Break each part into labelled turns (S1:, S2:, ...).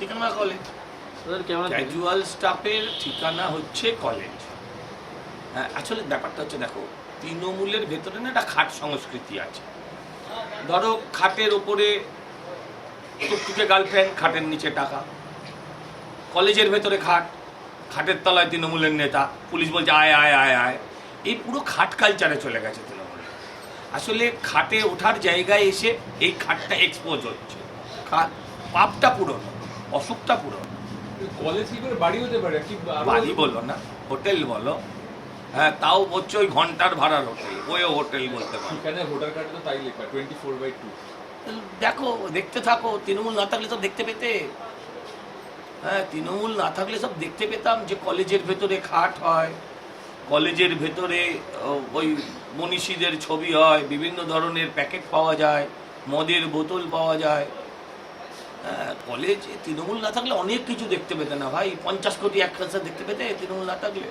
S1: ঠিকানা college. Casual স্টাফের ঠিকানা হচ্ছে কলেজ। হ্যাঁ, আসলে ব্যাপারটা হচ্ছে, দেখো, তৃণমূলের ভেতরে না একটা খাট সংস্কৃতি আছে। ধরো খাটের ওপরে টুকটুকে গার্লফ্রেন্ড, খাটের নিচে টাকা। কলেজের ভেতরে খাট, খাটের তলায় তৃণমূলের নেতা, পুলিশ বলছে আয় আয় আয় আয়। এই পুরো খাট কালচারে চলে গেছে তৃণমূলে। আসলে খাটে ওঠার জায়গায় এসে এই খাটটা এক্সপোজ হচ্ছে। খাট পাপটা পুরনো, অসুখটা পুরনো।
S2: কলেজ কি করে বাড়ি হতে পারে?
S1: বাড়ি বলো না, হোটেল বলো। হ্যাঁ, তাও হচ্ছে ওই ঘন্টার ভাড়ার হোটেল, ওই হোটেল বলতে পারো।
S2: এখানে ভোটার কার্ডে তো তাই লেখা 24/2।
S1: দেখো, দেখতে থাকো। তৃণমূল না থাকলে সব দেখতে পেতে। হ্যাঁ, তৃণমূল না থাকলে সব দেখতে পেতাম যে কলেজের ভেতরে খাট হয়, কলেজের ভেতরে ওই মনীষীদের ছবি হয়, বিভিন্ন ধরনের প্যাকেট পাওয়া যায়, মদের বোতল পাওয়া যায়। হ্যাঁ, কলেজে তৃণমূল না থাকলে অনেক কিছু দেখতে পেতে না ভাই। 50 কোটি একসাথে দেখতে পেতে তৃণমূল না থাকলে।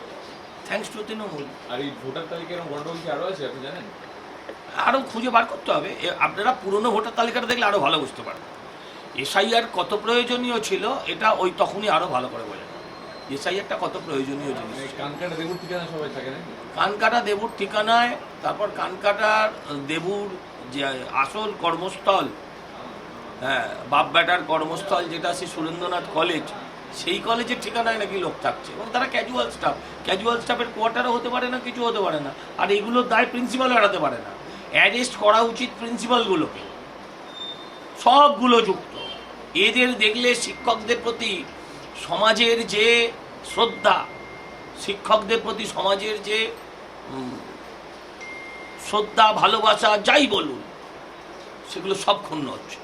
S1: Thanks to Trinamool.
S2: আর এই ভোটার তালিকার গন্ডগোল কি আরো আছে, আপনি জানেন?
S1: আরও খুঁজে বার করতে হবে। আপনারা পুরনো ভোটার তালিকাটা দেখলে আরও ভালো বুঝতে পারবেন। এসআইআর কত প্রয়োজনীয় ছিল এটা ওই তখনই আরও ভালো করে বোঝা যাবে। এসআইআরটা কত প্রয়োজনীয় জিনিস।
S2: কানকাটা দেবুর ঠিকানা সবাই থাকে নাকি?
S1: কানকাটা দেবুর ঠিকানায়, তারপর কানকাটার দেবুর যে আসল কর্মস্থল, হ্যাঁ, বাপ বেটার কর্মস্থল যেটা সে সুরেন্দ্রনাথ কলেজ, সেই কলেজের ঠিকানায় নাকি লোক থাকছে এবং তারা ক্যাজুয়াল স্টাফ। ক্যাজুয়াল স্টাফের কোয়ার্টারও হতে পারে না, কিছু হতে পারে না। আর এগুলোর দায় প্রিন্সিপাল এড়াতে পারে না। অ্যারেস্ট করা উচিত প্রিন্সিপালগুলোকে, সবগুলো যুক্ত। এদের দেখলে শিক্ষকদের প্রতি সমাজের যে শ্রদ্ধা, শিক্ষকদের প্রতি সমাজের যে শ্রদ্ধা, ভালোবাসা, যাই বলুন, সেগুলো সব ক্ষুণ্ণ হচ্ছে।